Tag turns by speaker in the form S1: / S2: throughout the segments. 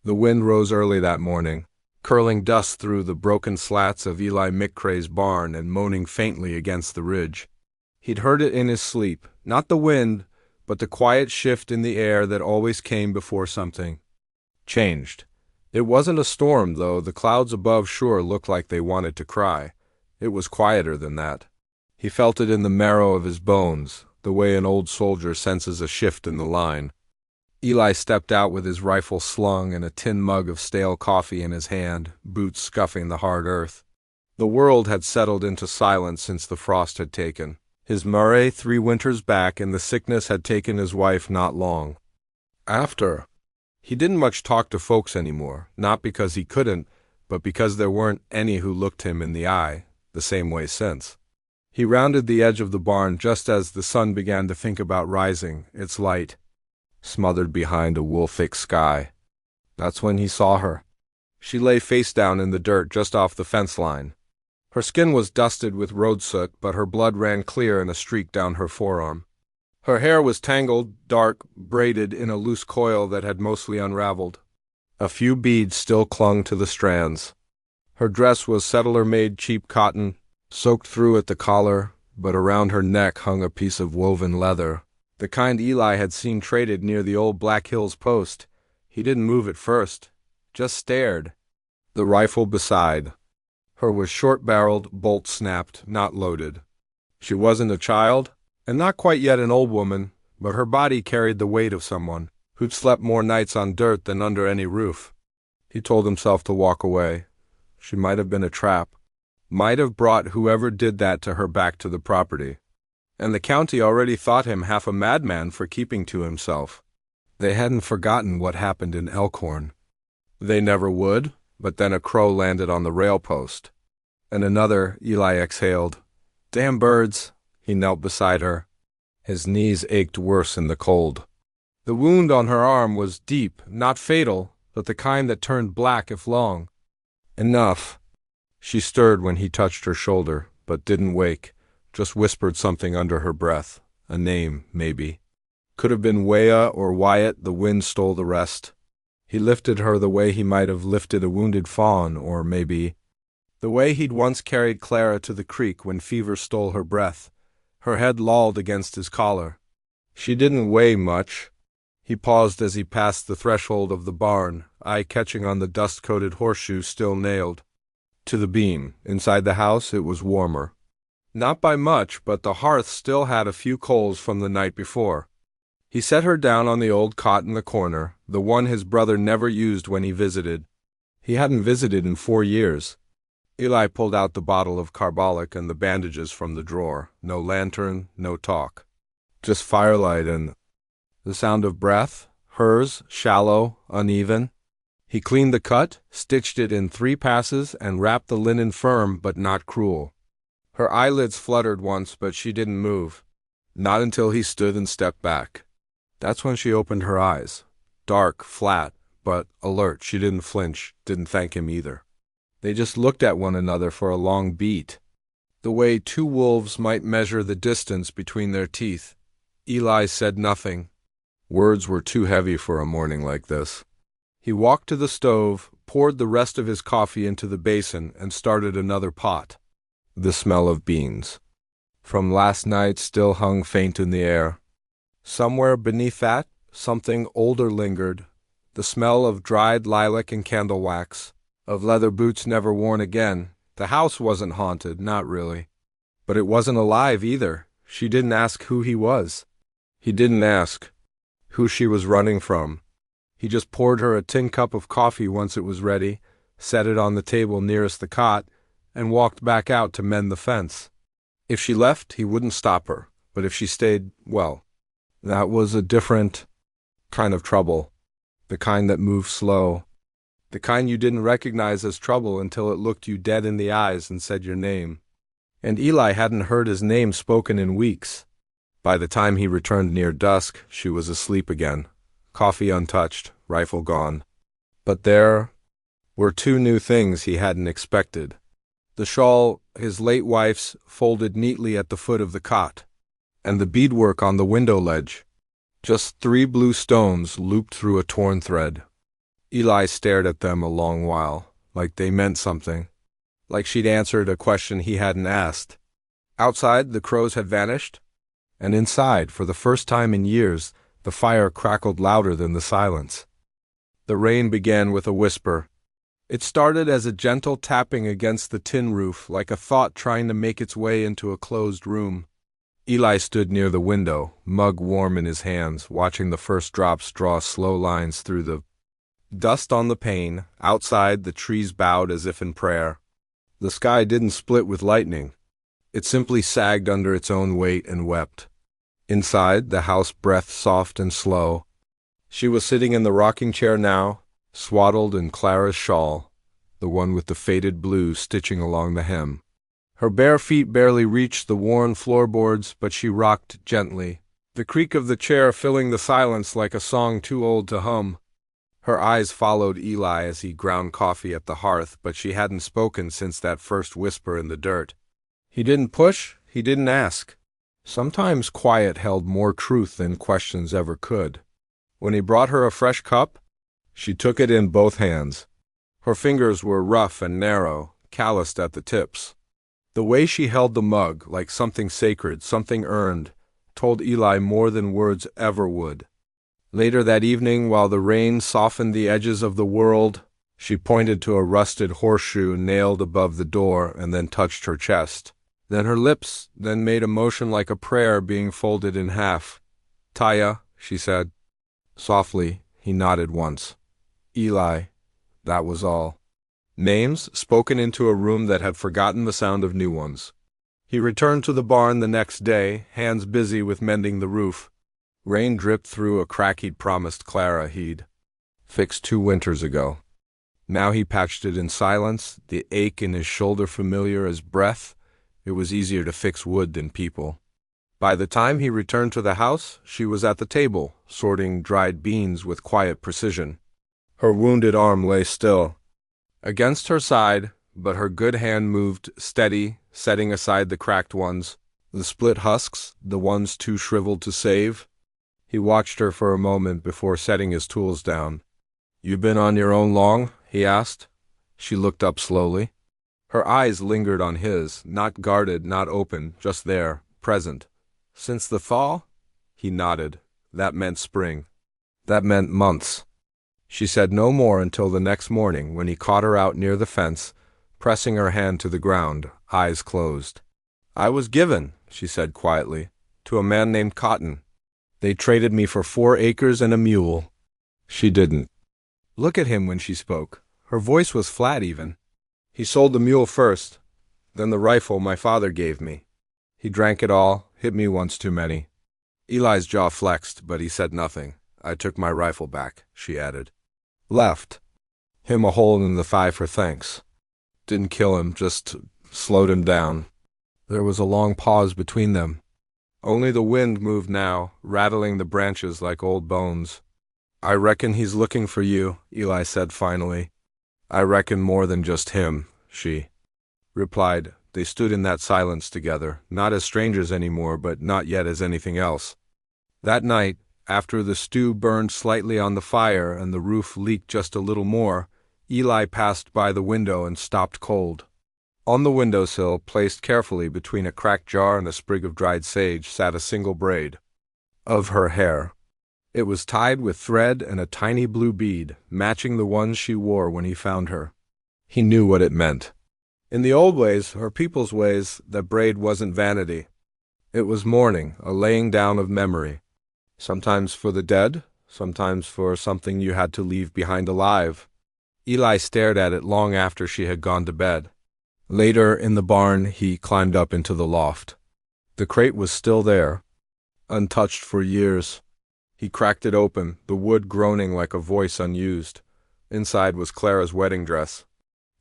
S1: The wind rose early that morning, curling dust through the broken slats of Eli McCrae's barn and moaning faintly against the ridge. He'd heard it in his sleep, not the wind, but the quiet shift in the air that always came before something changed. It wasn't a storm, though. The clouds above sure looked like they wanted to cry. It was quieter than that. He felt it in the marrow of his bones, the way an old soldier senses a shift in the line. Eli stepped out with his rifle slung and a tin mug of stale coffee in his hand, boots scuffing the hard earth. The world had settled into silence since the frost had taken his Murray 3 winters back, and the sickness had taken his wife not long after. He didn't much talk to folks anymore, not because he couldn't, but because there weren't any who looked him in the eye the same way since. He rounded the edge of the barn just as the sun began to think about rising, its light smothered behind a wool-thick sky. That's when he saw her. She lay face down in the dirt just off the fence line. Her skin was dusted with road soot, but her blood ran clear in a streak down her forearm. Her hair was tangled, dark, braided in a loose coil that had mostly unraveled. A few beads still clung to the strands. Her dress was settler-made cheap cotton, soaked through at the collar, but around her neck hung a piece of woven leather, the kind Eli had seen traded near the old Black Hills post. He didn't move at first, just stared. The rifle beside her was short-barreled, bolt-snapped, not loaded. She wasn't a child, and not quite yet an old woman, but her body carried the weight of someone who'd slept more nights on dirt than under any roof. He told himself to walk away. She might have been a trap, might have brought whoever did that to her back to the property. And the county already thought him half a madman for keeping to himself. They hadn't forgotten what happened in Elkhorn. They never would, but then a crow landed on the rail post. And another. Eli exhaled. Damn birds. He knelt beside her. His knees ached worse in the cold. The wound on her arm was deep, not fatal, but the kind that turned black if long. Enough. She stirred when he touched her shoulder, but didn't wake. Just whispered something under her breath. A name, maybe. Could have been Wea or Wyatt. The wind stole the rest. He lifted her the way he might have lifted a wounded fawn, or maybe the way he'd once carried Clara to the creek when fever stole her breath. Her head lolled against his collar. She didn't weigh much. He paused as he passed the threshold of the barn, eye catching on the dust-coated horseshoe still nailed to the beam. Inside the house it was warmer. Not by much, but the hearth still had a few coals from the night before. He set her down on the old cot in the corner, the one his brother never used when he visited. He hadn't visited in 4 years. Eli pulled out the bottle of carbolic and the bandages from the drawer. No lantern, no talk. Just firelight and the sound of breath, hers, shallow, uneven. He cleaned the cut, stitched it in 3 passes, and wrapped the linen firm but not cruel. Her eyelids fluttered once, but she didn't move. Not until he stood and stepped back. That's when she opened her eyes. Dark, flat, but alert. She didn't flinch, didn't thank him either. They just looked at one another for a long beat. The way 2 wolves might measure the distance between their teeth. Eli said nothing. Words were too heavy for a morning like this. He walked to the stove, poured the rest of his coffee into the basin, and started another pot. The smell of beans from last night still hung faint in the air. Somewhere beneath that, something older lingered, the smell of dried lilac and candle wax, of leather boots never worn again. The house wasn't haunted, not really. But it wasn't alive either. She didn't ask who he was. He didn't ask who she was running from. He just poured her a tin cup of coffee once it was ready, set it on the table nearest the cot, and walked back out to mend the fence. If she left, he wouldn't stop her, but if she stayed, well, that was a different kind of trouble, the kind that moved slow, the kind you didn't recognize as trouble until it looked you dead in the eyes and said your name. And Eli hadn't heard his name spoken in weeks. By the time he returned near dusk, she was asleep again, coffee untouched, rifle gone. But there were 2 new things he hadn't expected. The shawl, his late wife's, folded neatly at the foot of the cot, and the beadwork on the window ledge. Just 3 blue stones looped through a torn thread. Eli stared at them a long while, like they meant something, like she'd answered a question he hadn't asked. Outside, the crows had vanished, and inside, for the first time in years, the fire crackled louder than the silence. The rain began with a whisper. It started as a gentle tapping against the tin roof, like a thought trying to make its way into a closed room. Eli stood near the window, mug warm in his hands, watching the first drops draw slow lines through the dust on the pane. Outside, the trees bowed as if in prayer. The sky didn't split with lightning. It simply sagged under its own weight and wept. Inside, the house breathed soft and slow. She was sitting in the rocking chair now, swaddled in Clara's shawl, the one with the faded blue stitching along the hem. Her bare feet barely reached the worn floorboards, but she rocked gently, the creak of the chair filling the silence like a song too old to hum. Her eyes followed Eli as he ground coffee at the hearth, but she hadn't spoken since that first whisper in the dirt. He didn't push, he didn't ask. Sometimes quiet held more truth than questions ever could. When he brought her a fresh cup, she took it in both hands. Her fingers were rough and narrow, calloused at the tips. The way she held the mug, like something sacred, something earned, told Eli more than words ever would. Later that evening, while the rain softened the edges of the world, she pointed to a rusted horseshoe nailed above the door and then touched her chest. Then her lips made a motion like a prayer being folded in half. "Taya," she said. Softly, he nodded once. Eli, that was all. Names spoken into a room that had forgotten the sound of new ones. He returned to the barn the next day, hands busy with mending the roof. Rain dripped through a crack he'd promised Clara he'd fixed 2 winters ago. Now he patched it in silence, the ache in his shoulder familiar as breath. It was easier to fix wood than people. By the time he returned to the house, she was at the table, sorting dried beans with quiet precision. Her wounded arm lay still against her side, but her good hand moved steady, setting aside the cracked ones, the split husks, the ones too shriveled to save. He watched her for a moment before setting his tools down. "You been on your own long?" he asked. She looked up slowly. Her eyes lingered on his, not guarded, not open, just there, present. "Since the thaw?" He nodded. That meant spring. That meant months. She said no more until the next morning when he caught her out near the fence, pressing her hand to the ground, eyes closed. "I was given," she said quietly, "to a man named Cotton. They traded me for 4 acres and a mule." She didn't look at him when she spoke. Her voice was flat even. "He sold the mule first, then the rifle my father gave me. He drank it all, hit me once too many." Eli's jaw flexed, but he said nothing. "I took my rifle back," she added. "Left him a hole in the thigh for thanks. Didn't kill him, just slowed him down." There was a long pause between them. Only the wind moved now, rattling the branches like old bones. "I reckon he's looking for you," Eli said finally. "I reckon more than just him," she replied. They stood in that silence together, not as strangers anymore, but not yet as anything else. That night, after the stew burned slightly on the fire and the roof leaked just a little more, Eli passed by the window and stopped cold. On the windowsill, placed carefully between a cracked jar and a sprig of dried sage, sat a single braid of her hair. It was tied with thread and a tiny blue bead, matching the ones she wore when he found her. He knew what it meant. In the old ways, her people's ways, that braid wasn't vanity. It was mourning, a laying down of memory. Sometimes for the dead, sometimes for something you had to leave behind alive. Eli stared at it long after she had gone to bed. Later, in the barn, he climbed up into the loft. The crate was still there, untouched for years. He cracked it open, the wood groaning like a voice unused. Inside was Clara's wedding dress.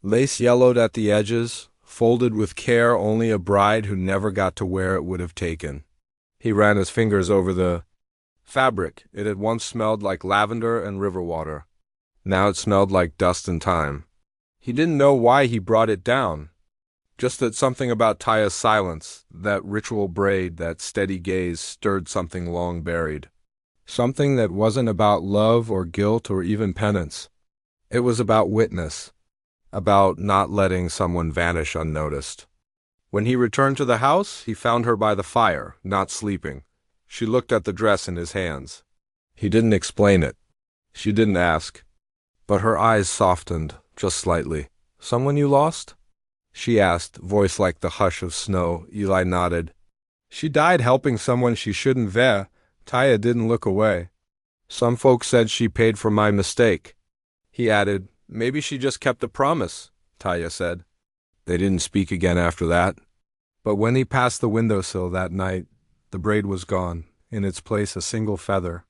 S1: Lace yellowed at the edges, folded with care only a bride who never got to wear it would have taken. He ran his fingers over the fabric. It had once smelled like lavender and river water. Now it smelled like dust and time. He didn't know why he brought it down. Just that something about Taya's silence, that ritual braid, that steady gaze stirred something long buried. Something that wasn't about love or guilt or even penance. It was about witness, about not letting someone vanish unnoticed. When he returned to the house, he found her by the fire, not sleeping. She looked at the dress in his hands. He didn't explain it. She didn't ask. But her eyes softened, just slightly. "Someone you lost?" she asked, voice like the hush of snow. Eli nodded. "She died helping someone she shouldn't have." Taya didn't look away. "Some folks said she paid for my mistake." He added, "Maybe she just kept the promise," Taya said. They didn't speak again after that. But when he passed the windowsill that night, the braid was gone. In its place, a single feather,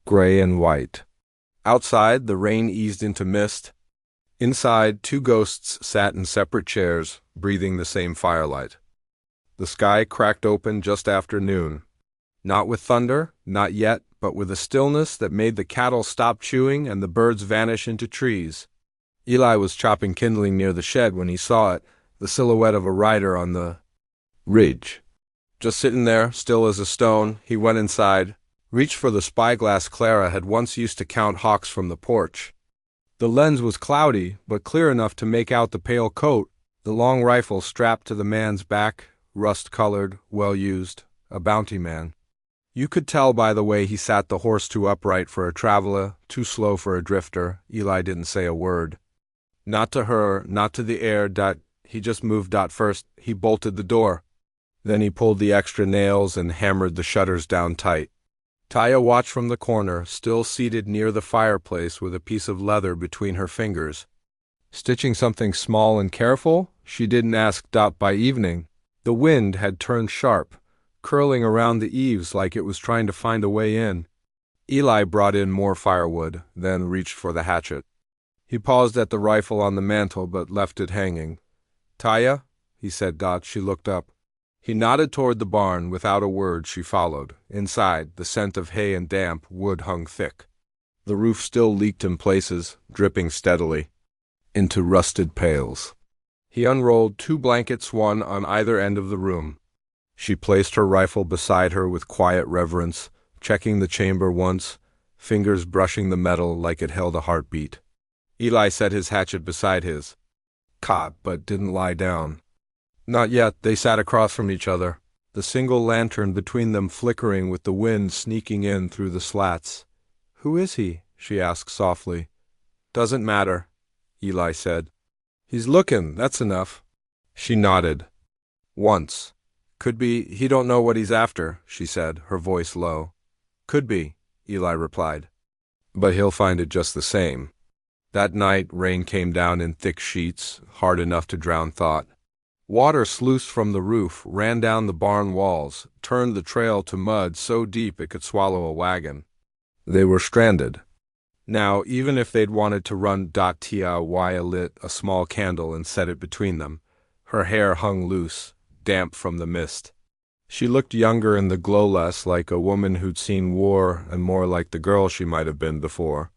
S1: gray and white. Outside, the rain eased into mist. Inside, two ghosts sat in separate chairs, breathing the same firelight. The sky cracked open just after noon. Not with thunder, not yet, but with a stillness that made the cattle stop chewing and the birds vanish into trees. Eli was chopping kindling near the shed when he saw it, the silhouette of a rider on the ridge. Just sitting there, still as a stone, he went inside, reached for the spyglass Clara had once used to count hawks from the porch. The lens was cloudy, but clear enough to make out the pale coat, the long rifle strapped to the man's back, rust-colored, well-used, a bounty man. You could tell by the way he sat the horse too upright for a traveler, too slow for a drifter. Eli didn't say a word. Not to her, not to the air. He just moved. First, he bolted the door. Then he pulled the extra nails and hammered the shutters down tight. Taya watched from the corner, still seated near the fireplace with a piece of leather between her fingers. Stitching something small and careful? She didn't ask. By evening, the wind had turned sharp, curling around the eaves like it was trying to find a way in. Eli brought in more firewood, then reached for the hatchet. He paused at the rifle on the mantel but left it hanging. "Taya?" he said. She looked up. He nodded toward the barn. Without a word, she followed. Inside, the scent of hay and damp wood hung thick. The roof still leaked in places, dripping steadily into rusted pails. He unrolled two blankets, one on either end of the room. She placed her rifle beside her with quiet reverence, checking the chamber once, fingers brushing the metal like it held a heartbeat. Eli set his hatchet beside his cot, but didn't lie down. Not yet. They sat across from each other, the single lantern between them flickering with the wind sneaking in through the slats. "Who is he?" she asked softly. "Doesn't matter," Eli said. "He's looking, that's enough." She nodded. "Once. Could be he don't know what he's after," she said, her voice low. "Could be," Eli replied. "But he'll find it just the same." That night, rain came down in thick sheets, hard enough to drown thought. Water sluiced from the roof, ran down the barn walls, turned the trail to mud so deep it could swallow a wagon. They were stranded. Now, even if they'd wanted to run. Taya lit a small candle and set it between them. Her hair hung loose, damp from the mist. She looked younger in the glow, less like a woman who'd seen war and more like the girl she might have been before.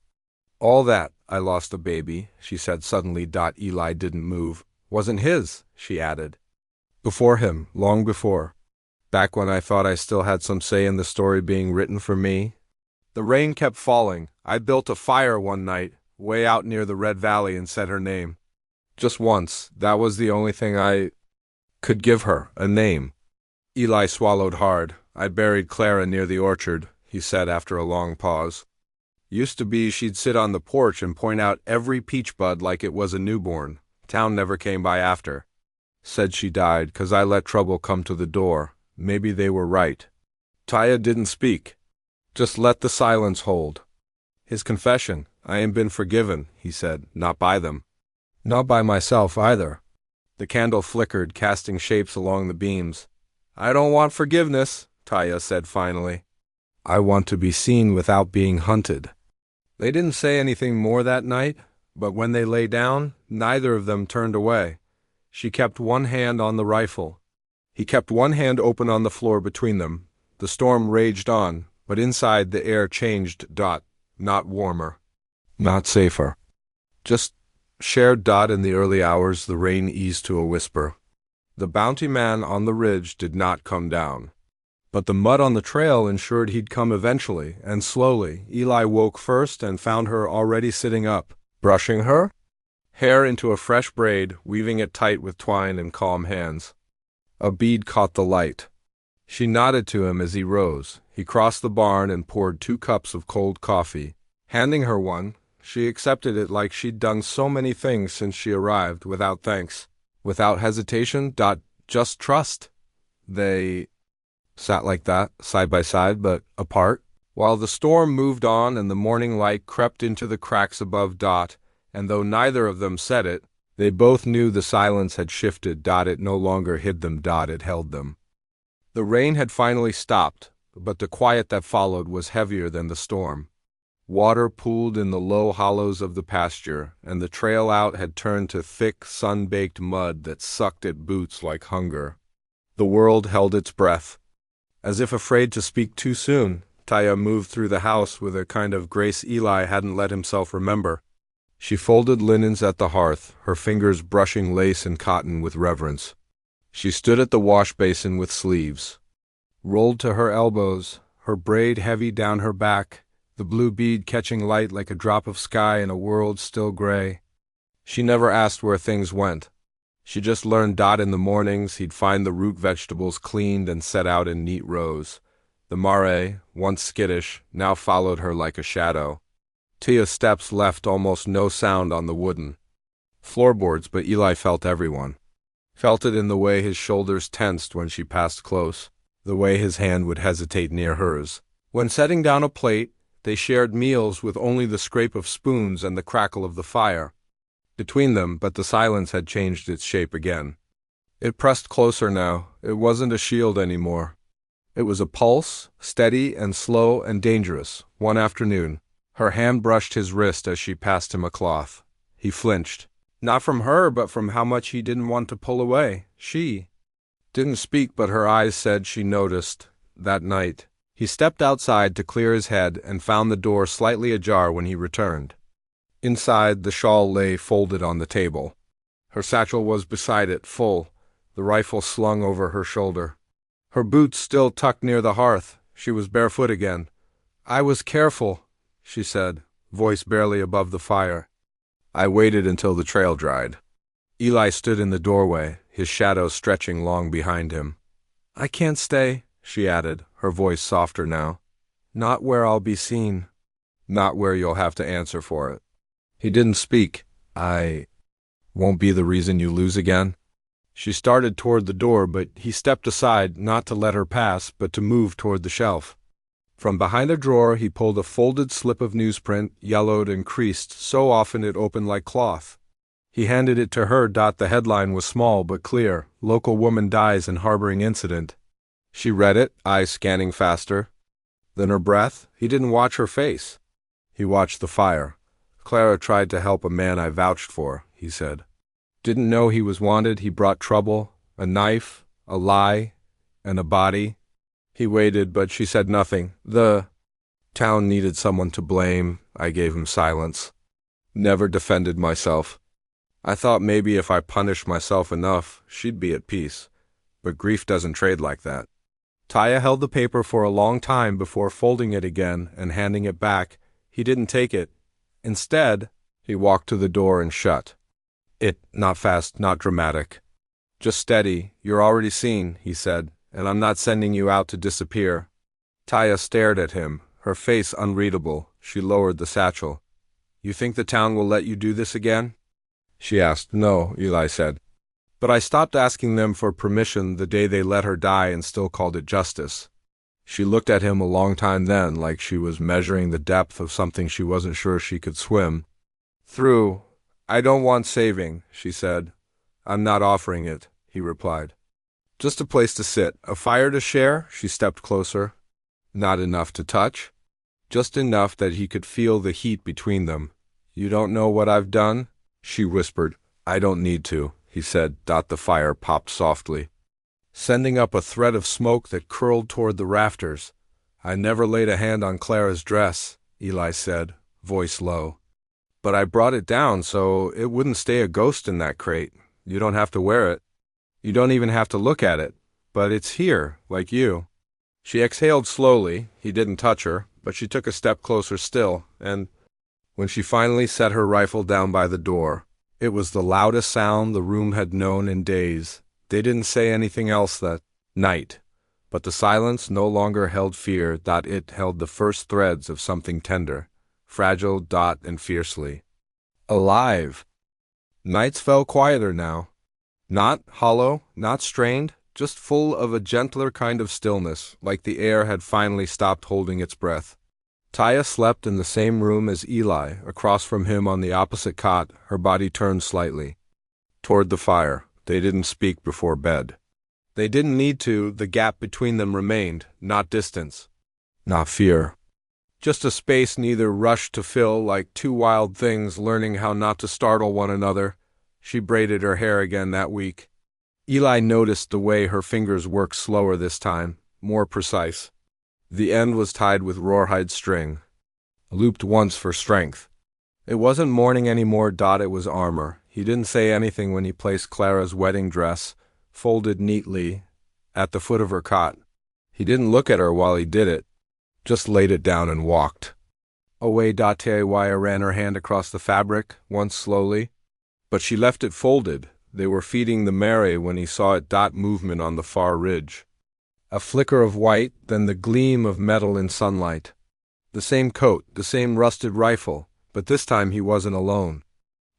S1: "All that, I lost a baby," she said suddenly. Eli didn't move. "Wasn't his," she added. "Before him, long before. Back when I thought I still had some say in the story being written for me. The rain kept falling. I built a fire one night, way out near the Red Valley, and said her name. Just once. That was the only thing I could give her, a name." Eli swallowed hard. "I buried Clara near the orchard," he said after a long pause. "Used to be she'd sit on the porch and point out every peach bud like it was a newborn. Town never came by after. Said she died 'cause I let trouble come to the door. Maybe they were right." Taya didn't speak. Just let the silence hold. His confession. "I ain't been forgiven," he said. "Not by them. Not by myself either." The candle flickered, casting shapes along the beams. "I don't want forgiveness," Taya said finally. "I want to be seen without being hunted." They didn't say anything more that night, but when they lay down, neither of them turned away. She kept one hand on the rifle. He kept one hand open on the floor between them. The storm raged on, but inside the air changed. Not warmer. Not safer. Just shared. In the early hours, the rain eased to a whisper. The bounty man on the ridge did not come down. But the mud on the trail ensured he'd come eventually, and slowly. Eli woke first and found her already sitting up, Brushing her? Hair into a fresh braid, weaving it tight with twine in calm hands. A bead caught the light. She nodded to him as he rose. He crossed the barn and poured 2 cups of cold coffee. Handing her one, she accepted it like she'd done so many things since she arrived, without thanks, without hesitation, just trust. They sat like that, side by side, but apart, while the storm moved on and the morning light crept into the cracks above Dot, and though neither of them said it, they both knew the silence had shifted. It no longer hid them. It held them. The rain had finally stopped, but the quiet that followed was heavier than the storm. Water pooled in the low hollows of the pasture, and the trail out had turned to thick, sun-baked mud that sucked at boots like hunger. The world held its breath. As if afraid to speak too soon, Taya moved through the house with a kind of grace Eli hadn't let himself remember. She folded linens at the hearth, her fingers brushing lace and cotton with reverence. She stood at the wash basin with sleeves rolled to her elbows, her braid heavy down her back, the blue bead catching light like a drop of sky in a world still gray. She never asked where things went. She just learned in the mornings he'd find the root vegetables cleaned and set out in neat rows. The mare, once skittish, now followed her like a shadow. Taya's steps left almost no sound on the wooden floorboards, but Eli felt everyone. Felt it in the way his shoulders tensed when she passed close, the way his hand would hesitate near hers. When setting down a plate, they shared meals with only the scrape of spoons and the crackle of the fire between them, but the silence had changed its shape again. It pressed closer now. It wasn't a shield anymore. It was a pulse, steady and slow and dangerous. One afternoon, her hand brushed his wrist as she passed him a cloth. He flinched. Not from her, but from how much he didn't want to pull away. She didn't speak, but her eyes said she noticed. That night, he stepped outside to clear his head and found the door slightly ajar when he returned. Inside, the shawl lay folded on the table. Her satchel was beside it, full, the rifle slung over her shoulder. Her boots still tucked near the hearth. She was barefoot again. "I was careful," she said, voice barely above the fire. "I waited until the trail dried." Eli stood in the doorway, his shadow stretching long behind him. "I can't stay," she added, her voice softer now. "Not where I'll be seen. Not where you'll have to answer for it." He didn't speak. "I won't be the reason you lose again." She started toward the door, but he stepped aside, not to let her pass, but to move toward the shelf. From behind a drawer he pulled a folded slip of newsprint, yellowed and creased so often it opened like cloth. He handed it to her. The headline was small but clear: "Local woman dies in harboring incident." She read it, eyes scanning faster than her breath. He didn't watch her face. He watched the fire. "Clara tried to help a man I vouched for," he said. "Didn't know he was wanted. He brought trouble, a knife, a lie, and a body." He waited, but she said nothing. "The town needed someone to blame. I gave him silence. Never defended myself. I thought maybe if I punished myself enough, she'd be at peace. But grief doesn't trade like that." Taya held the paper for a long time before folding it again and handing it back. He didn't take it. Instead, he walked to the door and shut it. Not fast, not dramatic. "Just steady. You're already seen," he said, "and I'm not sending you out to disappear." Taya stared at him, her face unreadable. She lowered the satchel. "You think the town will let you do this again?" she asked. "No," Eli said. "But I stopped asking them for permission the day they let her die and still called it justice." She looked at him a long time then, like she was measuring the depth of something she wasn't sure she could swim through. "I don't want saving," she said. "I'm not offering it," he replied. "Just a place to sit, a fire to share." She stepped closer. "Not enough to touch?" "Just enough that he could feel the heat between them." "You don't know what I've done?" she whispered. "I don't need to," he said. The fire popped softly, sending up a thread of smoke that curled toward the rafters. "I never laid a hand on Clara's dress," Eli said, voice low. "But I brought it down so it wouldn't stay a ghost in that crate. You don't have to wear it. You don't even have to look at it. But it's here, like you." She exhaled slowly. He didn't touch her, but she took a step closer still, and When she finally set her rifle down by the door, it was the loudest sound the room had known in days. They didn't say anything else that night, but the silence no longer held fear. It held the first threads of something tender, fragile, and fiercely alive. Nights fell quieter now. Not hollow, not strained, just full of a gentler kind of stillness, like the air had finally stopped holding its breath. Taya slept in the same room as Eli, across from him on the opposite cot, her body turned slightly toward the fire. They didn't speak before bed. They didn't need to. The gap between them remained, not distance, not fear. Just a space neither rushed to fill, like two wild things learning how not to startle one another. She braided her hair again that week. Eli noticed the way her fingers worked slower this time, more precise. The end was tied with rawhide string, looped once for strength. It wasn't mourning anymore. It was armor. He didn't say anything when he placed Clara's wedding dress, folded neatly, at the foot of her cot. He didn't look at her while he did it, just laid it down and walked away. Taya ran her hand across the fabric, once slowly, but she left it folded. They were feeding the mare when he saw it. Movement on the far ridge. A flicker of white, then the gleam of metal in sunlight. The same coat, the same rusted rifle, but this time he wasn't alone.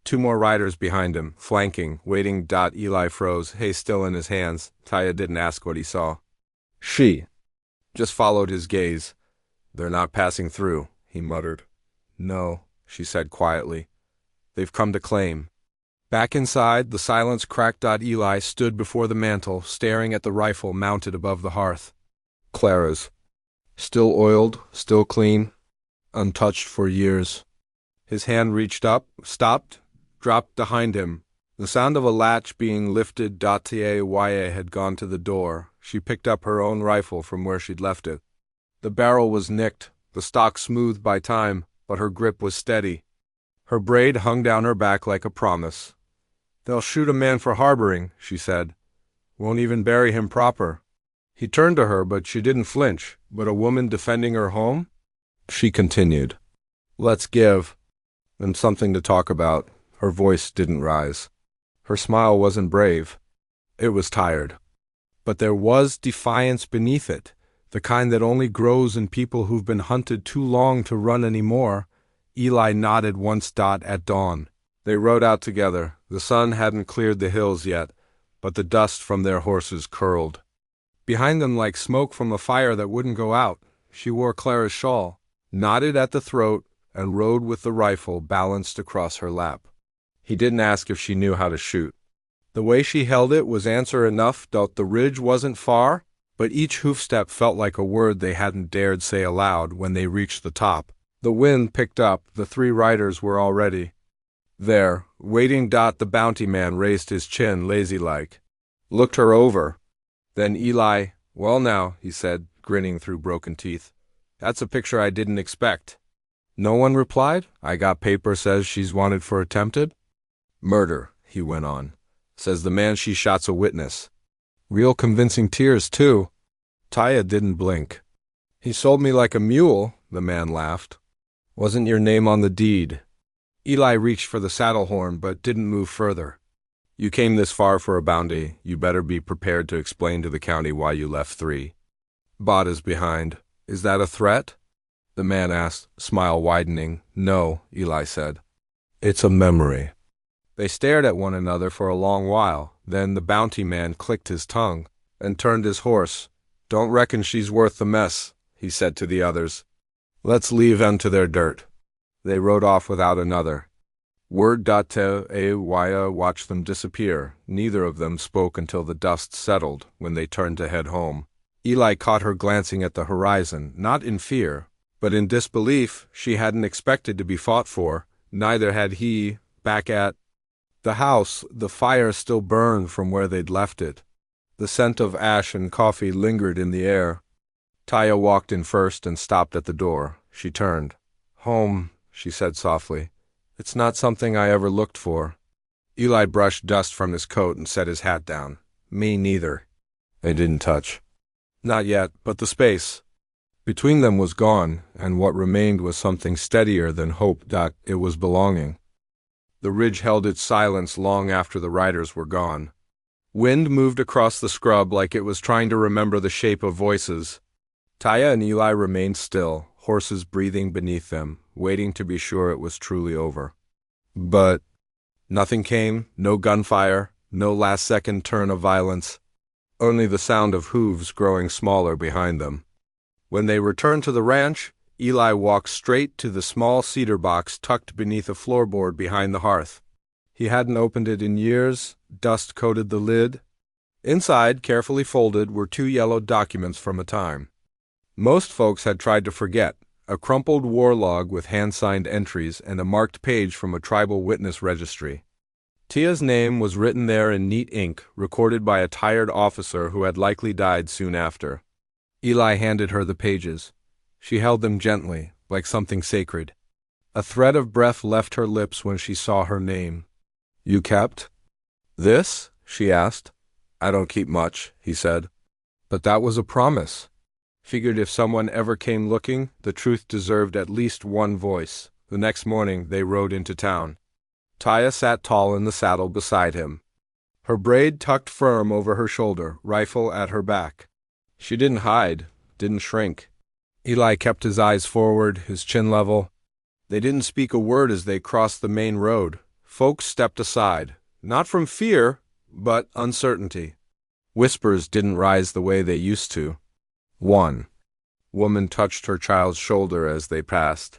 S1: Two more riders behind him, flanking, waiting. Eli froze, hay still in his hands. Taya didn't ask what he saw. She just followed his gaze. They're not passing through, he muttered. No, she said quietly. They've come to claim. Back inside, the silence cracked. Eli stood before the mantel, staring at the rifle mounted above the hearth. Clara's. Still oiled, still clean, untouched for years. His hand reached up, stopped, dropped behind him. The sound of a latch being lifted. Taya had gone to the door. She picked up her own rifle from where she'd left it. The barrel was nicked, the stock smoothed by time, but her grip was steady. Her braid hung down her back like a promise. They'll shoot a man for harboring, she said. Won't even bury him proper. He turned to her, but she didn't flinch. But a woman defending her home? She continued. Let's give them something to talk about. Her voice didn't rise. Her smile wasn't brave. It was tired. But there was defiance beneath it, the kind that only grows in people who've been hunted too long to run anymore. Eli nodded once. At dawn, they rode out together. The sun hadn't cleared the hills yet, but the dust from their horses curled behind them like smoke from a fire that wouldn't go out. She wore Clara's shawl, knotted at the throat, and rode with the rifle balanced across her lap. He didn't ask if she knew how to shoot. The way she held it was answer enough. The ridge wasn't far, but each hoofstep felt like a word they hadn't dared say aloud when they reached the top. The wind picked up. The three riders were already there, waiting. The bounty man raised his chin lazy-like, looked her over. Then Eli, well now, he said, grinning through broken teeth. That's a picture I didn't expect. No one replied. I got paper says she's wanted for attempted murder, he went on. Says the man she shot's a witness. Real convincing tears, too. Taya didn't blink. He sold me like a mule, the man laughed. Wasn't your name on the deed? Eli reached for the saddle horn but didn't move further. You came this far for a bounty. You better be prepared to explain to the county why you left 3 Bodies behind. Is that a threat? The man asked, smile widening. No, Eli said. It's a memory. They stared at one another for a long while. Then the bounty man clicked his tongue and turned his horse. Don't reckon she's worth the mess, he said to the others. Let's leave them to their dirt. They rode off without another word. Taya watched them disappear. Neither of them spoke until the dust settled, when they turned to head home. Eli caught her glancing at the horizon, not in fear, but in disbelief. She hadn't expected to be fought for. Neither had he. Back at the house, the fire still burned from where they'd left it. The scent of ash and coffee lingered in the air. Taya walked in first and stopped at the door. She turned. Home, she said softly. It's not something I ever looked for. Eli brushed dust from his coat and set his hat down. Me neither. They didn't touch. Not yet, but the space. Between them was gone, and what remained was something steadier than hope that it was belonging. The ridge held its silence long after the riders were gone. Wind moved across the scrub like it was trying to remember the shape of voices. Taya and Eli remained still, horses breathing beneath them, waiting to be sure it was truly over. But nothing came, no gunfire, no last-second turn of violence, only the sound of hooves growing smaller behind them. When they returned to the ranch, Eli walked straight to the small cedar box tucked beneath a floorboard behind the hearth. He hadn't opened it in years. Dust coated the lid. Inside, carefully folded, were 2 yellowed documents from a time most folks had tried to forget: a crumpled war log with hand-signed entries and a marked page from a tribal witness registry. Tia's name was written there in neat ink, recorded by a tired officer who had likely died soon after. Eli handed her the pages. She held them gently, like something sacred. A thread of breath left her lips when she saw her name. "You kept this?" she asked. "I don't keep much," he said. "But that was a promise." Figured if someone ever came looking, the truth deserved at least one voice. The next morning they rode into town. Taya sat tall in the saddle beside him, her braid tucked firm over her shoulder, rifle at her back. She didn't hide, didn't shrink. Eli kept his eyes forward, his chin level. They didn't speak a word as they crossed the main road. Folks stepped aside, not from fear, but uncertainty. Whispers didn't rise the way they used to. One woman touched her child's shoulder as they passed.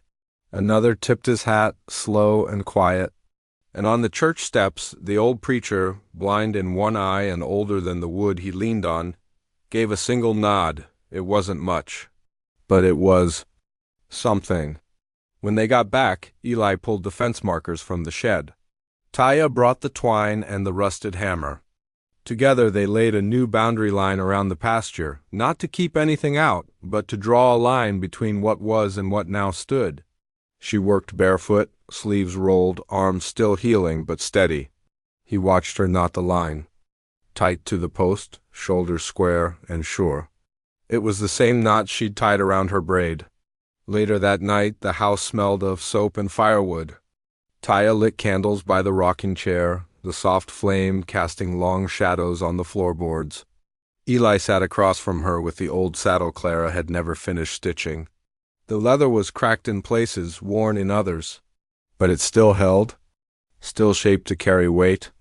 S1: Another tipped his hat, slow and quiet. And on the church steps, the old preacher, blind in one eye and older than the wood he leaned on, gave a single nod. It wasn't much, but it was something. When they got back, Eli pulled the fence markers from the shed. Taya brought the twine and the rusted hammer. Together they laid a new boundary line around the pasture, not to keep anything out, but to draw a line between what was and what now stood. She worked barefoot, sleeves rolled, arms still healing but steady. He watched her knot the line. Tight to the post, shoulders square and sure. It was the same knot she'd tied around her braid. Later that night, the house smelled of soap and firewood. Taya lit candles by the rocking chair, the soft flame casting long shadows on the floorboards. Eli sat across from her with the old saddle Clara had never finished stitching. The leather was cracked in places, worn in others. But it still held, still shaped to carry weight.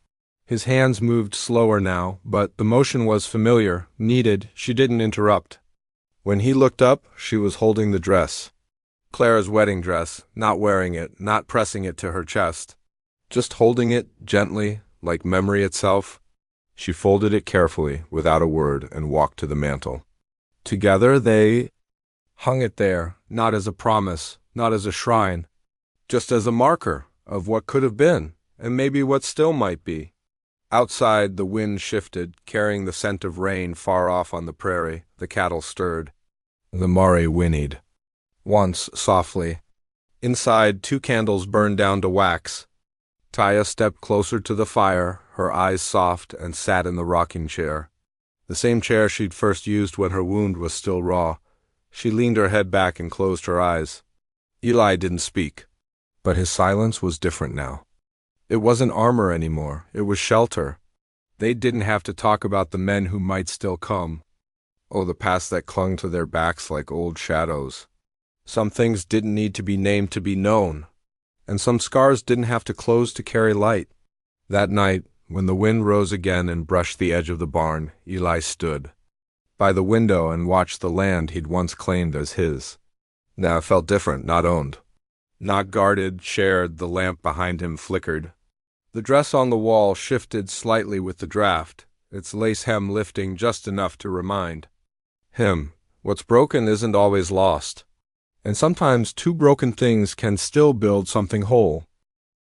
S1: His hands moved slower now, but the motion was familiar, needed. She didn't interrupt. When he looked up, she was holding the dress. Clara's wedding dress, not wearing it, not pressing it to her chest. Just holding it gently, like memory itself. She folded it carefully, without a word, and walked to the mantel. Together they hung it there, not as a promise, not as a shrine, just as a marker of what could have been, and maybe what still might be. Outside, the wind shifted, carrying the scent of rain far off on the prairie. The cattle stirred. The mare whinnied. Once, softly. Inside, 2 candles burned down to wax. Taya stepped closer to the fire, her eyes soft, and sat in the rocking chair. The same chair she'd first used when her wound was still raw. She leaned her head back and closed her eyes. Eli didn't speak, but his silence was different now. It wasn't armor anymore, it was shelter. They didn't have to talk about the men who might still come. Oh, the past that clung to their backs like old shadows. Some things didn't need to be named to be known, and some scars didn't have to close to carry light. That night, when the wind rose again and brushed the edge of the barn, Eli stood by the window and watched the land he'd once claimed as his. Now it felt different, not owned. Not guarded, shared. The lamp behind him flickered. The dress on the wall shifted slightly with the draft, its lace hem lifting just enough to remind him, what's broken isn't always lost. And sometimes 2 broken things can still build something whole.